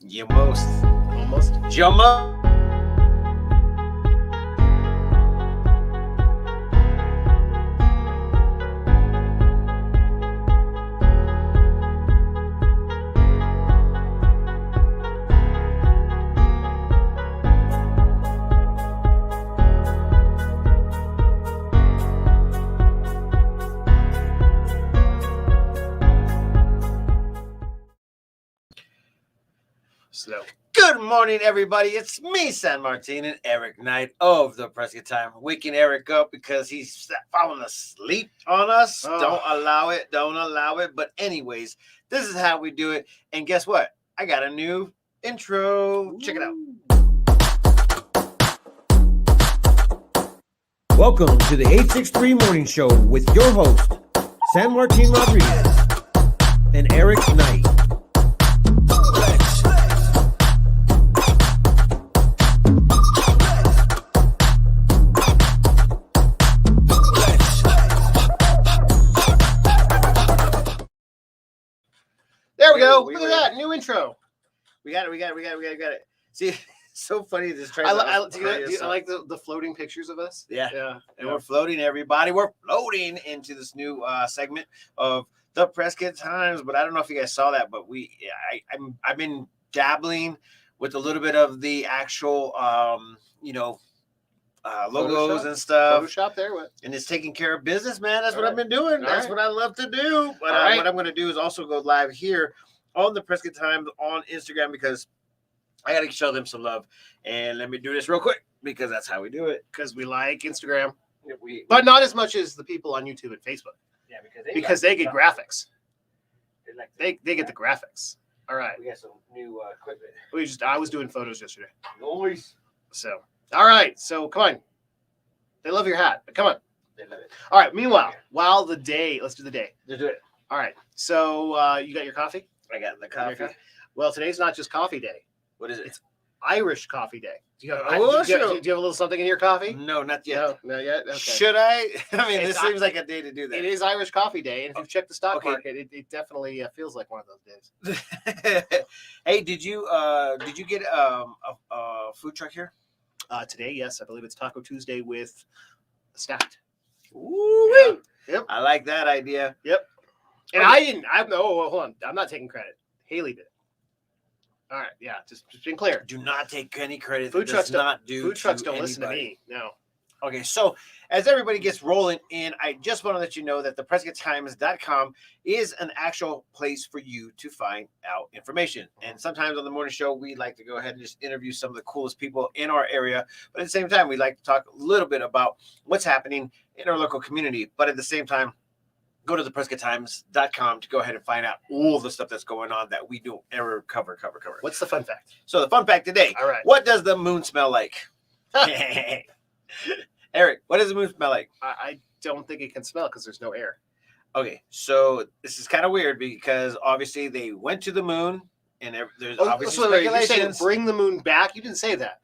Almost. So, Good morning, everybody. It's me, San Martin, and Eric Knight of the Prescott Time. Waking Eric up because he's falling asleep on us. Oh. Don't allow it. But anyways, this is how we do it. And guess what? I got a new intro. Check it out. Welcome to the 863 Morning Show with your host, San Martin Rodriguez and Eric Knight. there we go. Look at that. New intro. We got it. See, it's so funny. This I like the floating pictures of us. Yeah. Yeah. And we're floating, everybody. We're floating into this new segment of the Prescott Times. But I don't know if you guys saw that, but I've been dabbling with a little bit of the actual, logos and stuff. Photoshop there. What? And it's taking care of business, man. That's All what right. I've been doing. All That's right. what I love to do. But All right. what I'm going to do is also go live here on the Prescott Times on Instagram because I got to show them some love. And let me do this real quick because that's how we do it. Because we like Instagram, We, but not as much as the people on YouTube and Facebook. yeah, Because they get graphics. like They get the graphics. All right. We got some new equipment. I was doing photos yesterday. Noise. So, all right. So, come on. They love your hat. But come on. They love it. All right. Meanwhile, let's do the day. Just do it. All right. So, you got your coffee? I got the You got your coffee. Well, today's not just coffee day. What is it? It's Irish coffee day. Do you have, Oh, do you have sure. a little something in your coffee? No, not yet. No, not yet. Okay. Should I? I mean, It's this seems like a day to do that. It is Irish Coffee Day, and if you've checked the stock Okay. market, it definitely feels like one of those days. Hey, did you get a food truck here? Today, yes, I believe it's Taco Tuesday with Stacked. Ooh, Yep. I like that idea. And I didn't. Hold on. I'm not taking credit. Haley did it. All right. Yeah. Just being clear. Do not take any credit. Food That trucks does don't- not do. Food trucks to don't listen to anybody. me. No. Okay, so as everybody gets rolling in, I just want to let you know that the PrescottTimes.com is an actual place for you to find out information. And sometimes on the morning show, we like to go ahead and just interview some of the coolest people in our area. But at the same time, we like to talk a little bit about what's happening in our local community. But at the same time, go to the PrescottTimes.com to go ahead and find out all the stuff that's going on that we don't ever cover. What's the fun fact? So the fun fact today, All right. what does the moon smell like? Eric, what does the moon smell like? I don't think it can smell because there's no air. Okay, so this is kind of weird because obviously they went to the moon, and there's obviously so wait, you're saying speculations. bring the moon back? You didn't say that.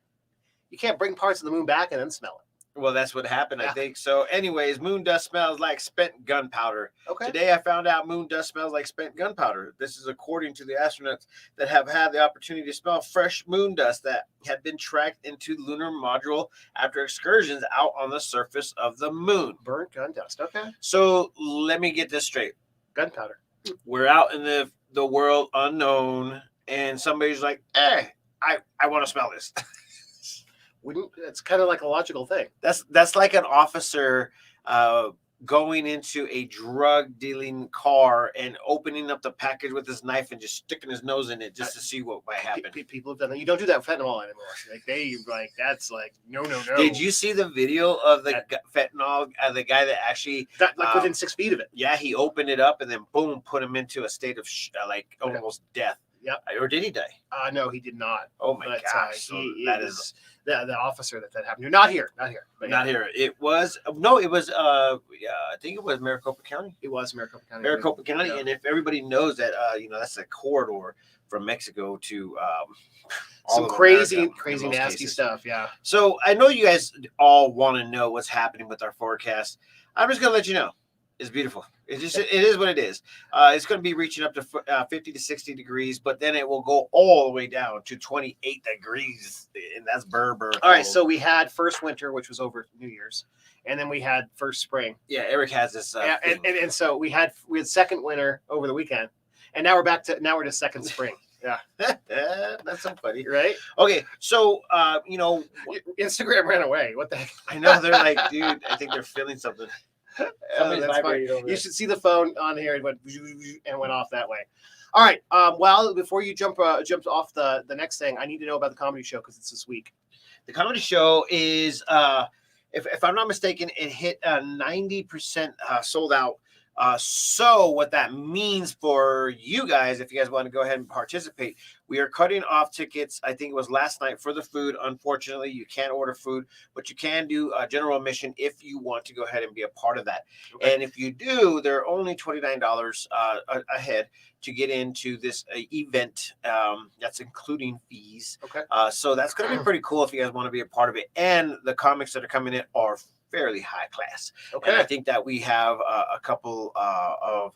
You can't bring parts of the moon back and then smell it. Well, that's what happened, I Yeah. think. So, anyways, moon dust smells like spent gunpowder. Okay. Today, I found out moon dust smells like spent gunpowder. This is according to the astronauts that have had the opportunity to smell fresh moon dust that had been tracked into lunar module after excursions out on the surface of the moon. Burnt gun dust. Okay. So, let me get this straight. Gunpowder. We're out in the world unknown, and somebody's like, "Hey, I want to smell this." It's kind of like a logical thing. That's like an officer going into a drug dealing car and opening up the package with his knife and just sticking his nose in it just to see what might happen. People have done that. You don't do that with fentanyl anymore. That's no. Did you see the video of the fentanyl? The guy that actually, within 6 feet of it? yeah, he opened it up and then boom, put him into a state of almost death. Yep. Or did he die? No, he did not. Oh my But gosh! So that is the officer that happened to. Not here. But not yeah, here. It was I think it was Maricopa County. It was Maricopa County. Maricopa County, Yeah. and if everybody knows that, that's a corridor from Mexico to all Some of crazy America in most nasty cases. stuff. Yeah. So I know you guys all want to know what's happening with our forecast. I'm just gonna let you know It's beautiful. It is what it is. It's going to be reaching up to 50 to 60 degrees, but then it will go all the way down to 28 degrees, and that's Berber. All right, so we had first winter, which was over New Year's, and then we had first spring. Yeah, Eric has this. And so we had second winter over the weekend, and now we're to second spring. Yeah, that's so funny, right? Okay, so Instagram ran away. What the heck? I know they're like, dude, I think they're feeling something. That's funny. You should see the phone on here. It went off that way. All right. Well, before you jump off the next thing, I need to know about the comedy show because it's this week. The comedy show is, if I'm not mistaken, it hit 90% sold out. So what that means for you guys, if you guys want to go ahead and participate, we are cutting off tickets. I think it was last night for the food. Unfortunately, you can't order food, but you can do general admission if you want to go ahead and be a part of that. Okay. And if you do, they're only $29 a head to get into this event. That's including fees. Okay. So that's going to be pretty cool if you guys want to be a part of it. And the comics that are coming in are fairly high class. Okay. And I think that we have a couple of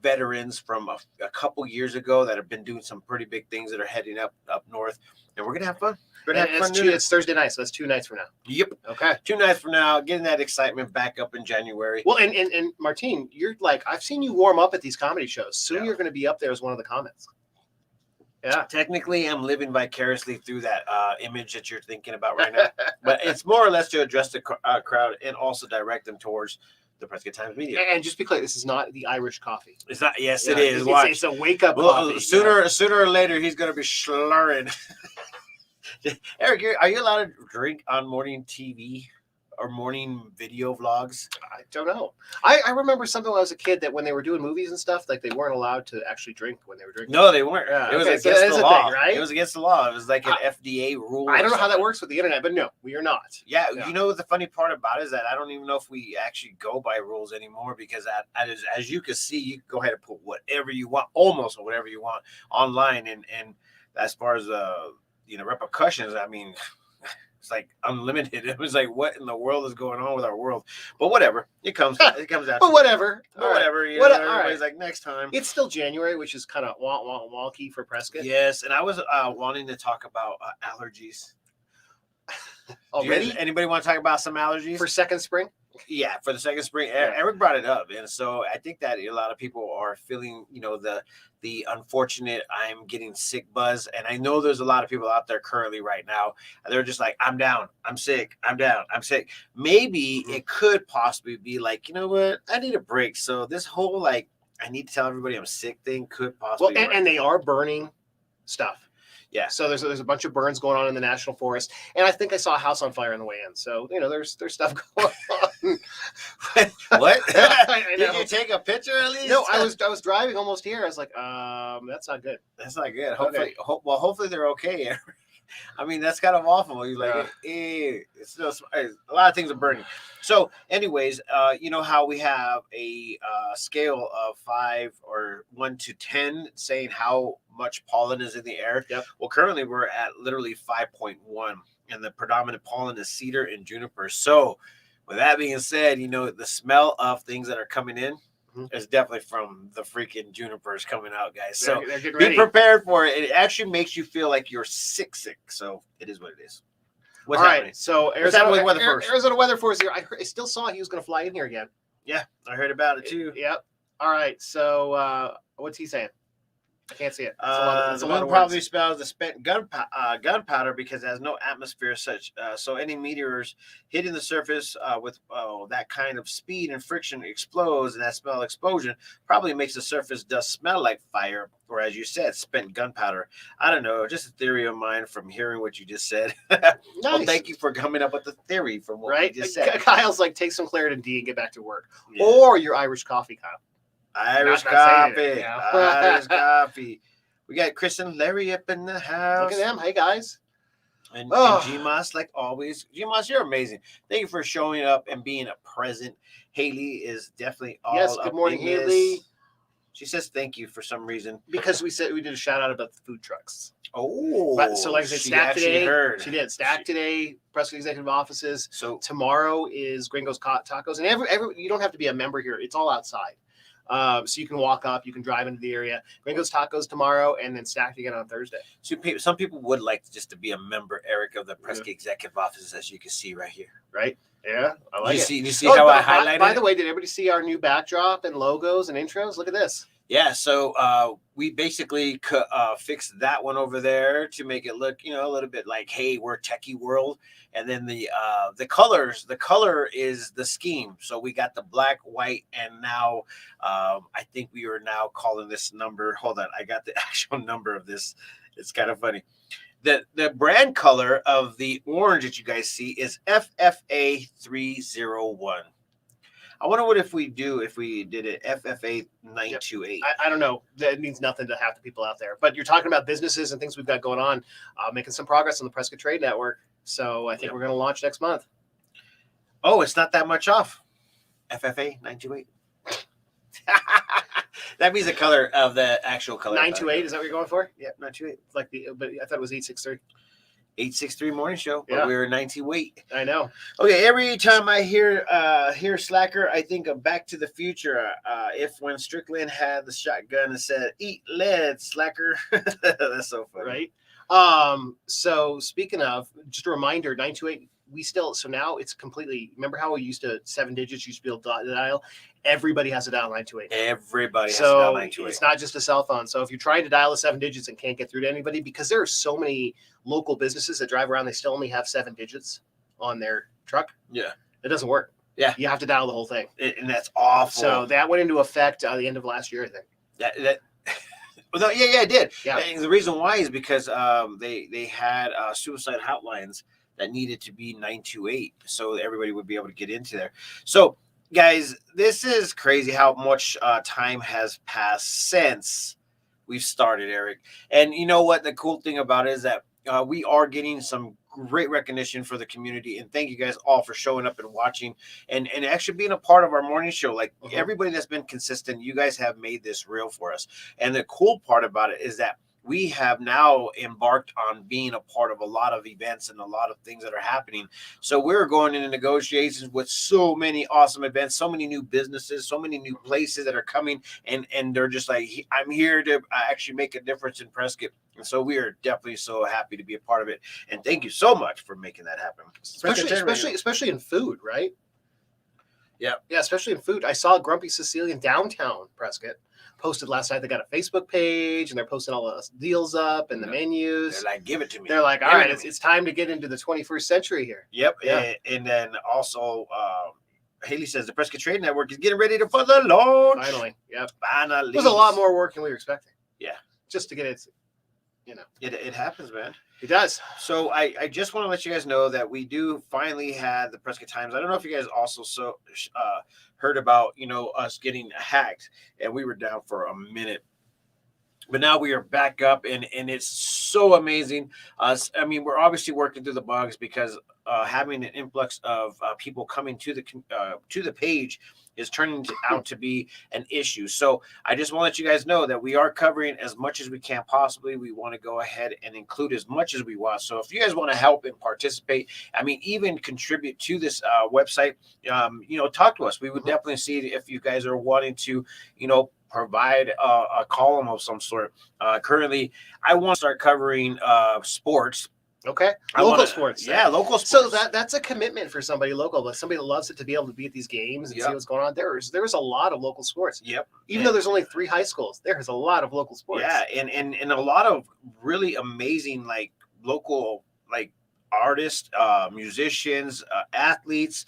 veterans from a couple years ago that have been doing some pretty big things that are heading up north, and we're gonna have fun. It's Thursday night, so that's 2 nights from now. Yep. Okay. 2 nights from now, getting that excitement back up in January. Well, and Martine, you're like, I've seen you warm up at these comedy shows. Soon you're going to be up there as one of the comments. Yeah. Technically, I'm living vicariously through that image that you're thinking about right now. But it's more or less to address the crowd and also direct them towards the Prescott Times Media. And just be clear, this is not the Irish coffee. It's not. Yes, it is. It's a wake-up coffee. Sooner or later, he's going to be slurring. Eric, are you allowed to drink on morning TV or morning video vlogs? I don't know. I remember something when I was a kid that when they were doing movies and stuff, like they weren't allowed to actually drink when they were drinking. No, they weren't. Yeah, it was against the law, thing, right? It was against the law. It was like an FDA rule. I don't know how that works with the internet, but no, we are not. Yeah, you know what the funny part about it is that I don't even know if we actually go by rules anymore because as you can see, you can go ahead and put whatever you want, almost whatever you want online, and as far as repercussions, I mean, it's like unlimited. It was like, what in the world is going on with our world? But whatever, it comes out. But whatever. Whatever. Everybody's like, next time. It's still January, which is kind of wonky for Prescott. Yes, and I was wanting to talk about allergies. Already? Anybody want to talk about some allergies for second spring? Yeah, for the second spring. Eric brought it up, and so I think that a lot of people are feeling, the unfortunate I'm getting sick buzz, and I know there's a lot of people out there currently right now. They're just like, I'm down, I'm sick, I'm down, I'm sick. Maybe it could possibly be like, you know what, I need a break. So this whole I need to tell everybody I'm sick thing could possibly. Well, and they are burning stuff. Yeah, so there's a bunch of burns going on in the national forest, and I think I saw a house on fire on the way in. So there's stuff going on. What? Did you take a picture at least? No, I was driving almost here. I was like, that's not good. That's not good. Hopefully, hopefully they're okay. I mean, that's kind of awful. You're like, it's still a lot of things are burning. So, anyways, you know how we have a scale of 5 or 1 to 10 saying how much pollen is in the air. Yep. Well, currently we're at literally 5.1, and the predominant pollen is cedar and juniper. So, with that being said, the smell of things that are coming in is definitely from the freaking junipers coming out, guys. So be prepared for it. It actually makes you feel like you're sick. So it is what it is. What's happening? Right, so Arizona weather for us here. I still saw he was going to fly in here again. Yeah, I heard about it too. Yep. All right. So what's he saying? I can't see it. The wind probably spells the spent gunpowder because it has no atmosphere such. So any meteors hitting the surface with that kind of speed and friction explodes, and that smell explosion probably makes the surface dust smell like fire, or as you said, spent gunpowder. I don't know, just a theory of mine from hearing what you just said. Nice. Well, thank you for coming up with the theory from what you just said. Kyle's like, take some Claritin D and get back to work, or your Irish coffee, Kyle. Irish coffee. Irish coffee. We got Chris and Larry up in the house. Look at them. Hey, guys. And G-Moss, like always. G-Moss, you're amazing. Thank you for showing up and being a present. Haley is definitely all good morning, Haley. She says thank you for some reason. Because we said we did a shout out about the food trucks. Oh, So like I said, she Stack actually today. heard. She did Stack today. Prescott Executive Offices. So Tomorrow is Gringo's Tacos, and every you don't have to be a member here. It's all outside, so you can walk up, you can drive into the area. Gringo's Tacos tomorrow, and then Stack again on Thursday. so some people would like just to be a member, Eric, of the Prescott Executive Offices, as you can see right here. Right? Yeah, I like it. You see how I highlighted By it? the way, did everybody see our new backdrop and logos and intros? Look at this. Yeah, so we basically fixed that one over there to make it look, a little bit like, hey, we're techie world. And then the color is the scheme. So we got the black, white, and now I think we are now calling this number. Hold on, I got the actual number of this. It's kind of funny. The brand color of the orange that you guys see is FFA 301. I wonder what if we did it FFA 928. I don't know. That means nothing to half the people out there. But you're talking about businesses and things we've got going on, making some progress on the Prescott Trade Network. So I think we're going to launch next month. Oh, it's not that much off. FFA 928. That means the color of the actual color. 928, is that what you're going for? Yeah, 928. But I thought it was 863. 863 morning show. But Yeah. we were 928. I know. Okay, every time I hear Slacker, I think of Back to the Future. If when Strickland had the shotgun and said, "Eat lead, Slacker." That's so funny. Right. So speaking of, just a reminder, 928, so now it's completely, remember how we used to 7 digits, used to be able to dial? Everybody has to dial 928. Everybody has to dial So 928. it's not just a cell phone. So if you're trying to dial the 7 digits and can't get through to anybody, because there are so many local businesses that drive around, they still only have 7 digits on their truck. Yeah. It doesn't work. Yeah. You have to dial the whole thing. And that's awful. So that went into effect at the end of last year, I think. That well, no, yeah, it did. Yeah. And the reason why is because they had suicide hotlines that needed to be 928, so everybody would be able to get into there. So, guys, this is crazy how much time has passed since we've started, Eric. And you know what? The cool thing about it is that we are getting some great recognition for the community, and thank you guys all for showing up and watching and actually being a part of our morning show. Like everybody that's been consistent, you guys have made this real for us. And the cool part about it is that we have now embarked on being a part of a lot of events and a lot of things that are happening. So we're going into negotiations with so many awesome events, so many new businesses, so many new places that are coming, and they're just like, I'm here to actually make a difference in Prescott. And so we are definitely so happy to be a part of it. And thank you so much for making that happen. Especially in food, right? Yeah. Yeah, especially in food. I saw Grumpy Sicilian downtown Prescott posted last night. They got a Facebook page and they're posting all the deals up and the menus. They're like, give it to me. They're like, all right, it's time to get into the 21st century here. Yep. Yeah. And then also, Haley says the Prescott Trade Network is getting ready for the launch. Finally. Yep. Finally. It was a lot more work than we were expecting. Yeah. Just to get it, It happens, man. It does. So I just want to let you guys know that we do finally have the Prescott Times. I don't know if you guys also heard about, us getting hacked, and we were down for a minute. But now we are back up, and it's so amazing. I mean, we're obviously working through the bugs because having an influx of people coming to the page is turning out to be an issue. So I just want to let you guys know that we are covering as much as we can possibly. We want to go ahead and include as much as we want. So if you guys want to help and participate, I mean, even contribute to this website, talk to us. We would definitely see if you guys are wanting to, provide a column of some sort. Currently, I want to start covering sports. Okay. Local sports. Yeah, local sports. So that's a commitment for somebody local, but somebody that loves it to be able to be at these games and see what's going on. There's a lot of local sports. Yep. Even though there's only 3 high schools, there's a lot of local sports. Yeah, and a lot of really amazing local artists, musicians, athletes.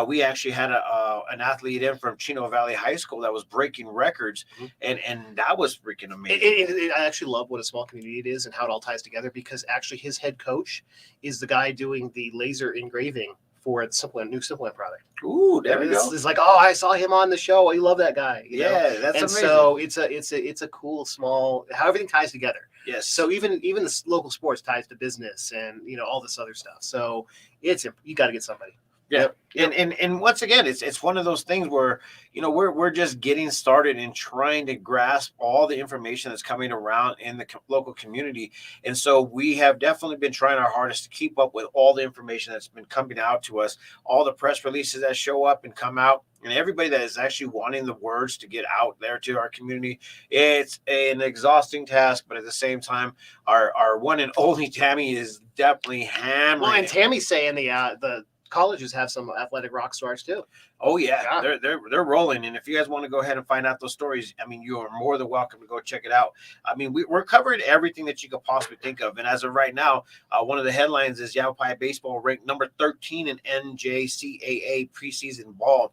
We actually had an athlete in from Chino Valley High School that was breaking records, and that was freaking amazing. I actually love what a small community it is and how it all ties together, because actually his head coach is the guy doing the laser engraving for the new Simplant product. Ooh, there we go. It's like, oh, I saw him on the show. You love that guy. That's amazing. So it's a cool small, how everything ties together. Yes. So even the local sports ties to business and all this other stuff. So you got to get somebody. Yeah. And once again, it's one of those things where, we're just getting started and trying to grasp all the information that's coming around in the local community. And so we have definitely been trying our hardest to keep up with all the information that's been coming out to us, all the press releases that show up and come out, and everybody that is actually wanting the words to get out there to our community. It's an exhausting task, but at the same time, our one and only Tammy is definitely hammering. Well, and Tammy's saying the colleges have some athletic rock stars too. Oh yeah. They're rolling. And if you guys want to go ahead and find out those stories, I mean, you are more than welcome to go check it out. I mean, we're covering everything that you could possibly think of. And as of right now, one of the headlines is Yavapai baseball ranked number 13 in NJCAA preseason ball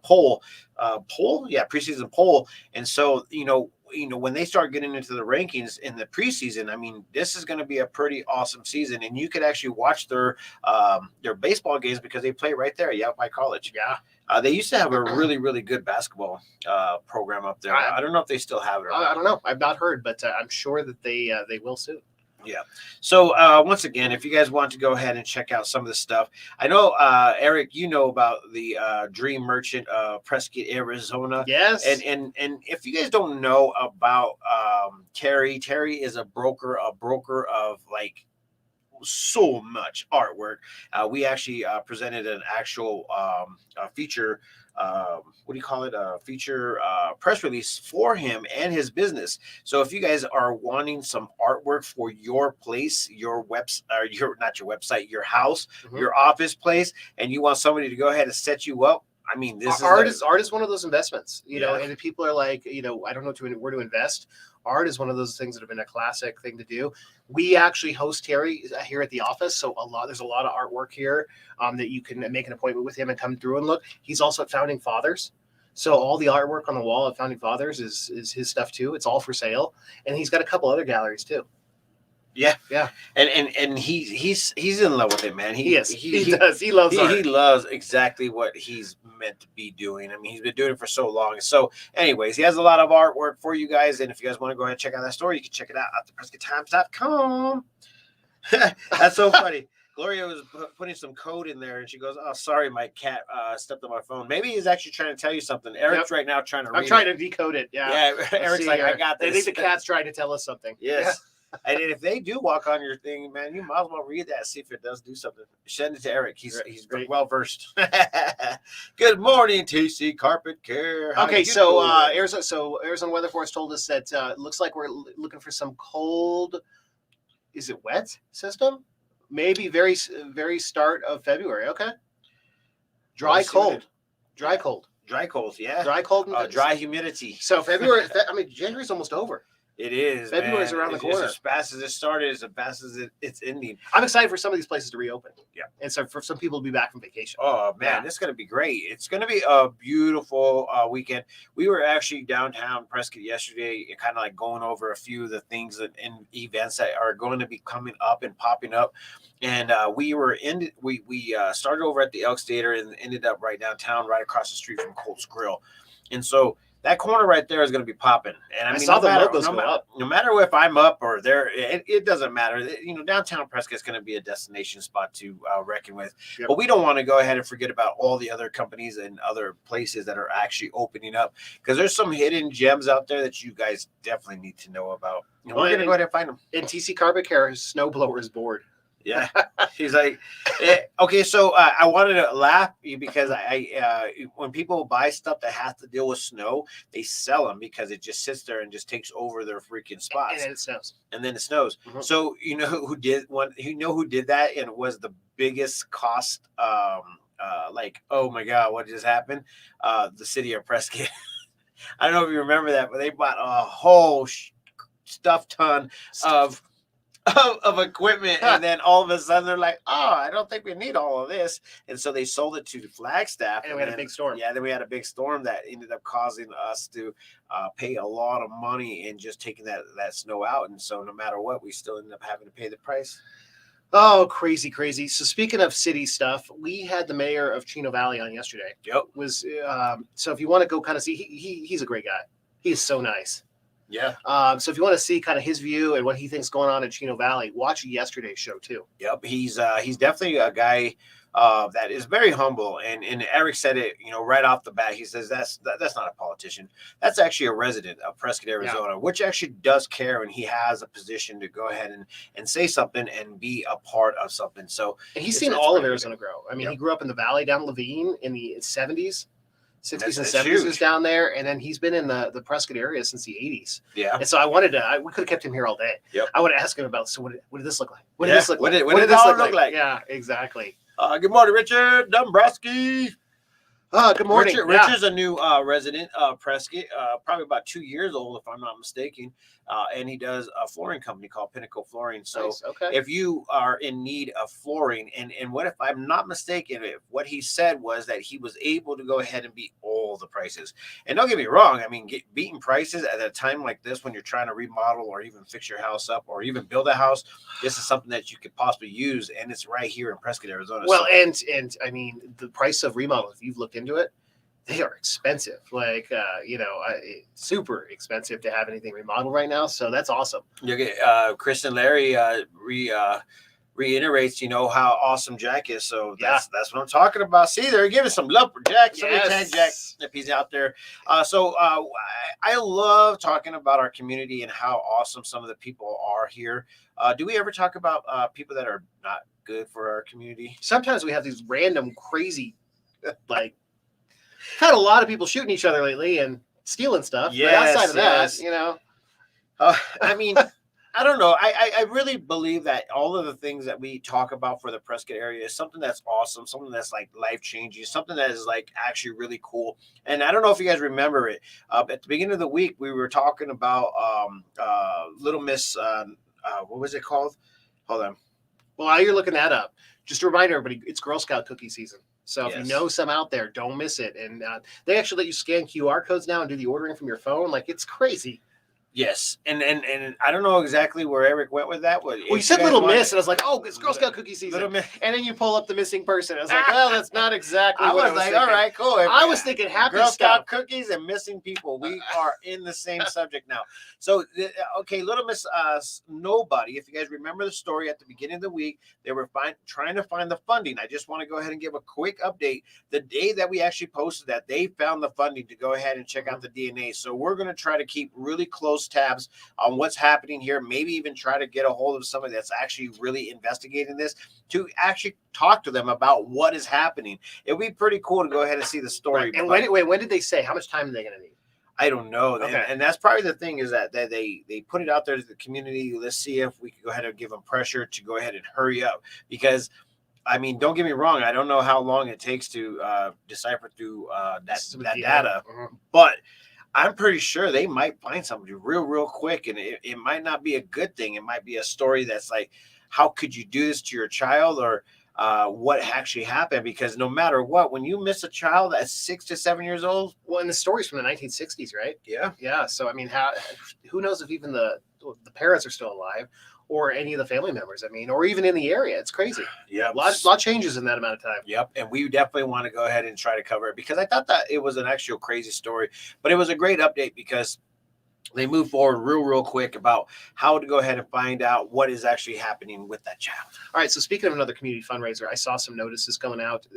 poll. Preseason poll. And so, when they start getting into the rankings in the preseason, I mean, this is going to be a pretty awesome season, and you could actually watch their baseball games because they play right there at Yavapai College. Yeah, they used to have a really, really good basketball program up there. I don't know if they still have it. I don't know. I've not heard, but I'm sure that they will soon. Yeah. So once again, if you guys want to go ahead and check out some of the stuff, I know Eric, you know about the Dream Merchant of Prescott, Arizona. Yes. And if you guys don't know about Terry is a broker of like so much artwork. We actually presented an actual feature. What do you call it? A feature press release for him and his business. So if you guys are wanting some artwork for your place, your website, or not your website, your house, your office place, and you want somebody to go ahead and set you up, I mean, this art is one of those investments, know, and people are like, I don't know where to invest. Art is one of those things that have been a classic thing to do. We actually host Terry here at the office, so there's a lot of artwork here that you can make an appointment with him and come through and look. He's also at Founding Fathers, so all the artwork on the wall at Founding Fathers is his stuff too. It's all for sale, and he's got a couple other galleries too. Yeah. And he's in love with it, man. He does. He loves art. He loves exactly what he's meant to be doing. I mean, he's been doing it for so long. So anyways, he has a lot of artwork for you guys. And if you guys want to go ahead and check out that story, you can check it out at theprescotttimes.com. That's so funny. Gloria was putting some code in there, and she goes, "Oh, sorry, my cat stepped on my phone." Maybe he's actually trying to tell you something. Eric's right now trying to read to decode it. Yeah. Eric's like, "I got this." I think the cat's trying to tell us something. Yes. Yeah. And if they do walk on your thing, man, you might as well read that, see if it does do something. Send it to Eric. He's well versed. Good morning, TC Carpet Care. Okay, so Arizona Weather Force told us that it looks like we're looking for some cold. Is it wet system? Maybe very start of February. Okay. Dry cold. Yeah. Dry cold, dry humidity. So February. January's almost over. It is. February's around the corner. As fast as it started, as fast as it's ending. I'm excited for some of these places to reopen. Yeah. And so for some people to be back from vacation. Oh, man, It's going to be great. It's going to be a beautiful weekend. We were actually downtown Prescott yesterday, kind of like going over a few of the things and events that are going to be coming up and popping up. And we started over at the Elks Theater and ended up right downtown, right across the street from Colt's Grill. And so that corner right there is going to be popping. And I mean, saw the logos go up. No matter if I'm up or there, it doesn't matter. Downtown Prescott is going to be a destination spot to reckon with. Yep. But we don't want to go ahead and forget about all the other companies and other places that are actually opening up, because there's some hidden gems out there that you guys definitely need to know about. We're going to go ahead and find them. And TC Carpet Care, his snowblower is bored. Yeah, he's like, okay. So I wanted to laugh because I when people buy stuff that has to deal with snow, they sell them because it just sits there and just takes over their freaking spots. And then it snows. Mm-hmm. So you know who did one? Who did that? And it was the biggest cost. Like, oh my God, what just happened? The city of Prescott. I don't know if you remember that, but they bought a whole stuff ton of equipment, and then all of a sudden they're like, "Oh, I don't think we need all of this," and so they sold it to Flagstaff. And we had a big storm. Yeah, then we had a big storm that ended up causing us to pay a lot of money in just taking that snow out, and so no matter what, we still ended up having to pay the price. Oh, crazy. So speaking of city stuff, we had the mayor of Chino Valley on yesterday. Yep. So if you want to go kind of see, he's a great guy. He is so nice. Yeah. So if you want to see kind of his view and what he thinks going on in Chino Valley, watch yesterday's show too. Yep, he's definitely a guy that is very humble, and Eric said it, right off the bat. He says that's not a politician. That's actually a resident of Prescott, Arizona, which actually does care, and he has a position to go ahead and say something and be a part of something. So, And he's it's- seen it's all of pretty Arizona grow. I mean, Yep. he grew up in the valley down in Levine in the 70s. 60s and That's 70s was huge. down there, and then he's been in the Prescott area since the 80s. Yeah. And so we could have kept him here all day. Yep. I would have asked him about, so what did this look like? What did Yeah, this look what like? did- what did it all look like? Yeah, exactly. Good morning, Richard Dombrowski. Good morning. Richard's a new resident of Prescott, probably about 2 years old, if I'm not mistaken. And he does a flooring company called Pinnacle Flooring. So Nice. Okay. if you are in need of flooring, and what if I'm not mistaken, if what he said was that he was able to go ahead and beat all the prices. And don't get me wrong, I mean, beating prices at a time like this when you're trying to remodel or even fix your house up or even build a house, this is something that you could possibly use, and it's right here in Prescott, Arizona. Well, So, and I mean, the price of remodels, if you've looked into it, they are expensive. Like, super expensive to have anything remodeled right now. So that's awesome. you get Chris and Larry reiterates, how awesome Jack is. So that's what I'm talking about. See, they're giving some love for Jack. Somebody tag Jack if he's out there. I love talking about our community and how awesome some of the people are here. Do we ever talk about people that are not good for our community? Sometimes we have these random crazy, like, had a lot of people shooting each other lately and stealing stuff. But outside of Yes. that, I mean, I don't know. I really believe that all of the things that we talk about for the Prescott area is something that's awesome, something that's like life changing, something that is like actually really cool. And I don't know if you guys remember it. At the beginning of the week, we were talking about Little Miss. What was it called? Hold on. well, while you're looking that up, just to remind everybody, it's Girl Scout cookie season. So if you Yes. know some out there, don't miss it. And they actually let you scan QR codes now and do the ordering from your phone. Like, it's crazy. Yes, and I don't know exactly where Eric went with that. Well, you said Little Miss, and I was like, oh, it's Girl Scout cookie season. Little Miss. And then you pull up the missing person. I was like, well, that's not exactly I what was like, thinking. all right, cool. I was thinking Happy Girl Scout. Scout cookies and missing people. We are in the same subject now. So, okay, Little Miss Nobody. If you guys remember the story at the beginning of the week, they were trying to find the funding. I just want to go ahead and give a quick update. The day that we actually posted that, they found the funding to go ahead and check out the DNA. So we're going to try to keep really close tabs on what's happening here. Maybe even try to get a hold of somebody that's actually really investigating this to actually talk to them about what is happening. It would be pretty cool to go ahead and see the story. Right. And but- when did they say? How much time are they going to need? I don't know. Okay. And that's probably the thing is that they put it out there to the community. Let's see if we can go ahead and give them pressure to go ahead and hurry up. Because, I mean, don't get me wrong. I don't know how long it takes to decipher through that data. Mhm. But I'm pretty sure they might find somebody real quick. And it might not be a good thing. It might be a story that's like, how could you do this to your child? Or what actually happened, because no matter what, when you miss a child at 6 to 7 years old, Well, and the story's from the 1960s, right? yeah, Yeah. So I mean, who knows if even the parents are still alive, or any of the family members? I mean, or even in the area. It's crazy. yeah, A lot changes in that amount of time. Yep, and we definitely want to go ahead and try to cover it because I thought that it was an actual crazy story, but it was a great update because they moved forward real quick about how to go ahead and find out what is actually happening with that child. All right. So speaking of another community fundraiser, I saw some notices coming out.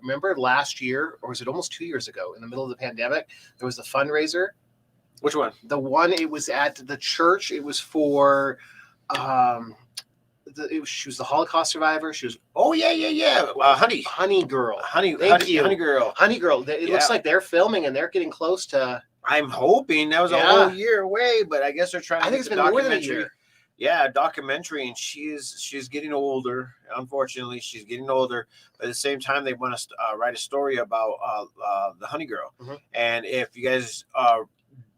Remember last year, or was it almost 2 years ago, in the middle of the pandemic, there was a fundraiser. Which one? The one, it was at the church. It was for, she was the Holocaust survivor. She was Oh yeah. Honey Girl. Honey you. Girl. Honey Girl. It looks Yeah. like they're filming and they're getting close to. I'm hoping that was a Yeah. whole year away, but I guess they're trying to. I think get it's the been more than a documentary. year. Yeah, a documentary, and she's getting older. Unfortunately, she's getting older. But at the same time, they want to write a story about the Honey Girl. Mhm. And if you guys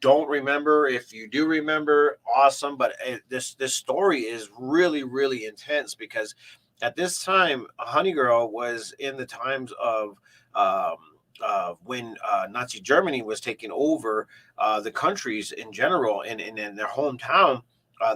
don't remember, if you do remember, awesome. But this story is really intense because at this time, Honey Girl was in the times of when Nazi Germany was taking over the countries in general, and in their hometown.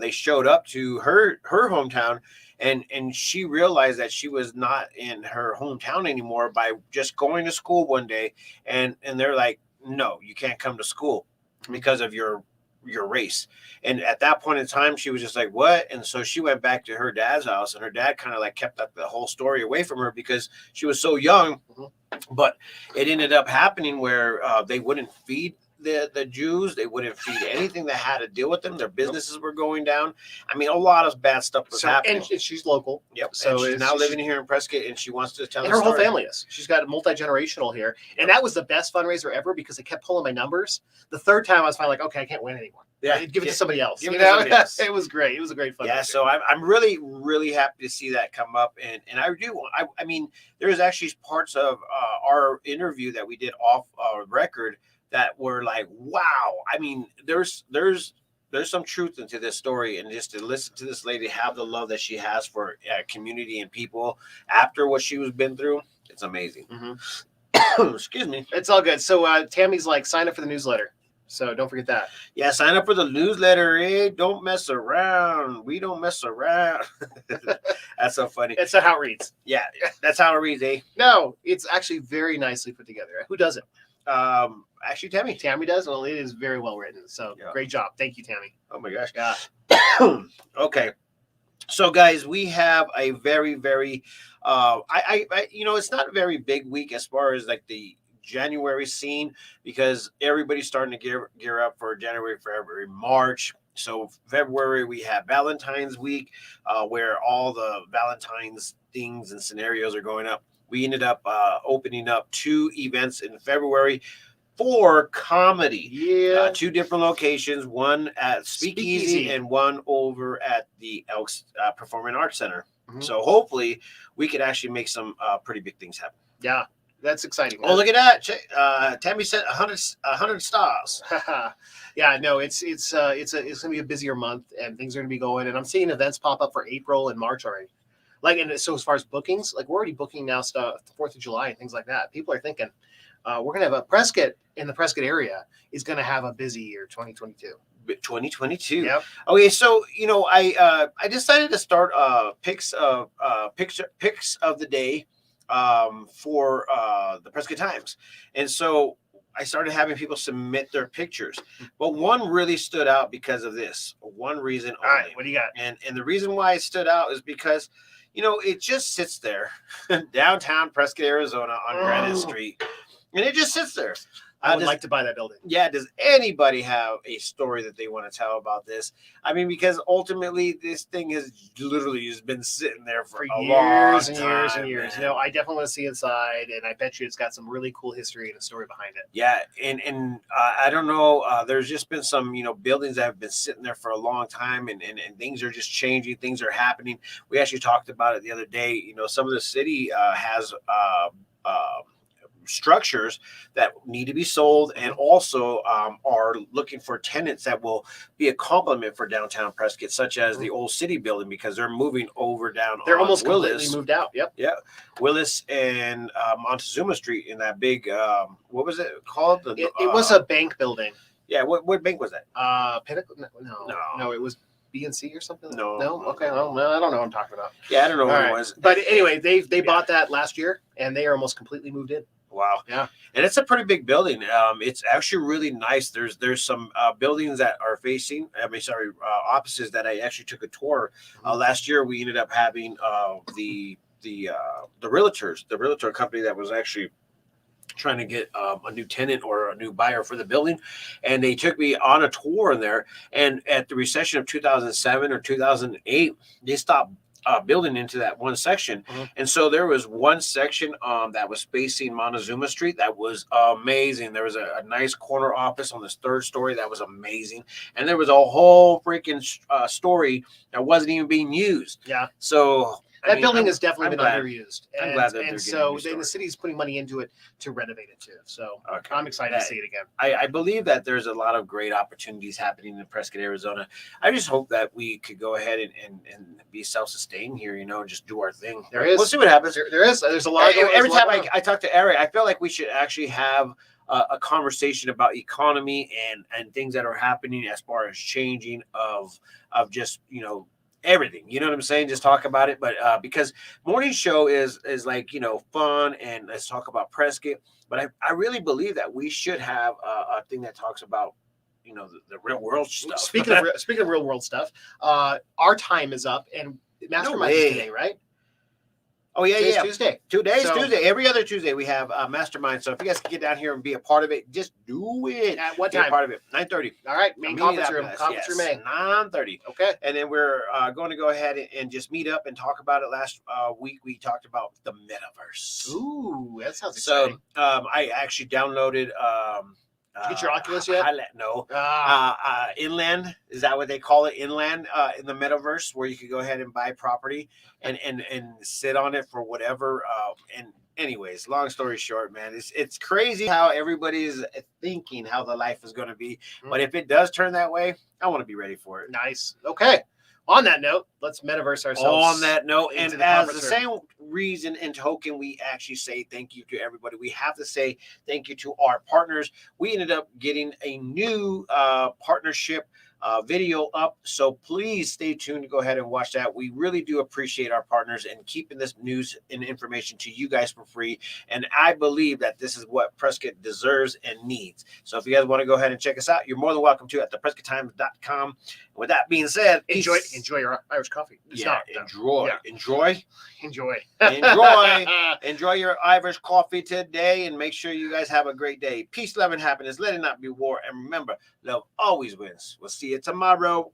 They showed up to her hometown, and she realized that she was not in her hometown anymore by just going to school one day, and they're like, no, you can't come to school because of your your race. And at that point in time, she was just like, what? And so she went back to her dad's house, and her dad kind of like kept the whole story away from her because she was so young. Mhm. But it ended up happening where they wouldn't feed the Jews. They wouldn't feed anything that had to deal with them. Their businesses were going down. I mean, a lot of bad stuff was happening. And she's local. Yep. So So she's now living here in Prescott, and she wants to tell and the her whole story. family is. She's got a multi-generational here. And that was the best fundraiser ever because they kept pulling my numbers. The third time I was finally like, okay, I can't win anymore. Yeah, Give it to somebody else. give You it to know? somebody else. It was great. It was a great fundraiser. Yeah, so I'm really, really happy to see that come up. And I do, I mean, there's actually parts of our interview that we did off record that were like, wow. I mean, there's some truth into this story, and just to listen to this lady have the love that she has for community and people after what she was been through, it's amazing. Mhm. Excuse me. It's all good. So Tammy's like, sign up for the newsletter. So don't forget that. Yeah, sign up for the newsletter. Don't mess around. We don't mess around. That's so funny. It's not how it reads. Yeah, that's how it reads, eh? No, it's actually very nicely put together. Who does it? Actually, Tammy. Tammy does. Well, it is very well written. So Yeah. great job. Thank you, Tammy. Oh my gosh. Yeah. Okay. So guys, we have a very, very I it's not a very big week as far as like the January scene, because everybody's starting to gear up for January, February, March. So February we have Valentine's week, where all the Valentine's things and scenarios are going up. We ended up opening up 2 events in February for comedy. Yeah. 2 different locations, one at Speakeasy, Speakeasy. and one over at the Elks Performing Arts Center. Mhm. So hopefully we could actually make some pretty big things happen. Yeah. That's exciting. Oh, look at that. Tammy said 100 stars. Yeah, no, it's gonna be a busier month, and things are gonna be going. And I'm seeing events pop up for April and March already. Like, and so as far as bookings, like we're already booking now stuff, the 4th of July and things like that. People are thinking we're gonna have a Prescott in the Prescott area is gonna have a busy year, 2022. 2022. Yep. Okay, so I decided to start picks of the day for the Prescott Times, and so I started having people submit their pictures. But one really stood out because of this. One reason All right, only. what do you got? And the reason why it stood out is because it just sits there downtown Prescott, Arizona on Granite Oh. Street, and it just sits there. I would like to buy that building. Yeah, does anybody have a story that they want to tell about this? I mean, because ultimately this thing has literally just been sitting there for a long years and years time, and years. man. You know, I definitely want to see inside, and I bet you it's got some really cool history and a story behind it. Yeah, and I don't know. There's just been some buildings that have been sitting there for a long time, and things are just changing. Things are happening. We actually talked about it the other day. Some of the city has structures that need to be sold, and also are looking for tenants that will be a complement for downtown Prescott, such as the Old City building, because they're moving over down. They're on almost Willis, completely moved out. Yep. Willis and Montezuma Street in that big what was it called? It was a bank building. Yeah. What bank was that? Pinnacle? No. No, it was BNC or something. No. Okay. Well, I don't know what I'm talking about. Yeah, I don't know what All it right. was. But anyway, they Yeah. bought that last year, and they are almost completely moved in. Wow. Yeah. And it's a pretty big building. It's actually really nice. There's some buildings that are facing, offices that I actually took a tour. Last year we ended up having the realtor company that was actually trying to get a new tenant or a new buyer for the building, and they took me on a tour in there. And at the recession of 2007 or 2008, they stopped building into that one section. Mhm. And so there was one section that was facing Montezuma Street that was amazing. There was a nice corner office on this 3rd story that was amazing, and there was a whole freaking story that wasn't even being used. Yeah. So That building has definitely I'm been glad. underused. I'm And, glad that they're and getting so new then the stores. city's putting money into it to renovate it too. So Okay. I'm excited to see it again. I believe that there's a lot of great opportunities happening in Prescott, Arizona. I just hope that we could go ahead and be self-sustained here, and just do our thing. There is. We'll see what happens. There's a lot. Every there's a lot time going on. I talk to Eric, I feel like we should actually have a conversation about economy and things that are happening as far as changing of just everything. You know what I'm saying? Just talk about it. But because morning show is like fun, and let's talk about Prescott. But I really believe that we should have a thing that talks about the real world stuff. Speaking of real world stuff, our time is up, and Mastermind is way. today, right? Oh yeah, Today's yeah. Tuesday. Today's So- Tuesday. Every other Tuesday we have Mastermind. So if you guys can get down here and be a part of it, just do it. At what Be a time? part of it. 9:30. All right, main conference room. Minneapolis, Conference room A. 9:30. Okay. And then we're going to go ahead and just meet up and talk about it. Last week we talked about the metaverse. Ooh, that sounds So exciting. I actually downloaded. Did you get your Oculus yet? No. Inland, is that what they call it? Inland in the metaverse, where you could go ahead and buy property and sit on it for whatever. And anyways, long story short, man, it's crazy how everybody is thinking how the life is going to be. But if it does turn that way, I want to be ready for it. Nice. Okay. On that note, let's metaverse ourselves. On that note, into and the as the conference same reason and token, we actually say thank you to everybody. We have to say thank you to our partners. We ended up getting a new partnership video up, so please stay tuned to go ahead and watch that. We really do appreciate our partners and keeping this news and information to you guys for free, and I believe that this is what Prescott deserves and needs. So if you guys want to go ahead and check us out, you're more than welcome to at theprescotttimes.com. With that being said, enjoy peace. your Irish coffee. It's Yeah, not, though. enjoy, Yeah. enjoy, Enjoy. enjoy your Irish coffee today, and make sure you guys have a great day. Peace, love, and happiness. Let it not be war, and remember, love always wins. We'll see you tomorrow.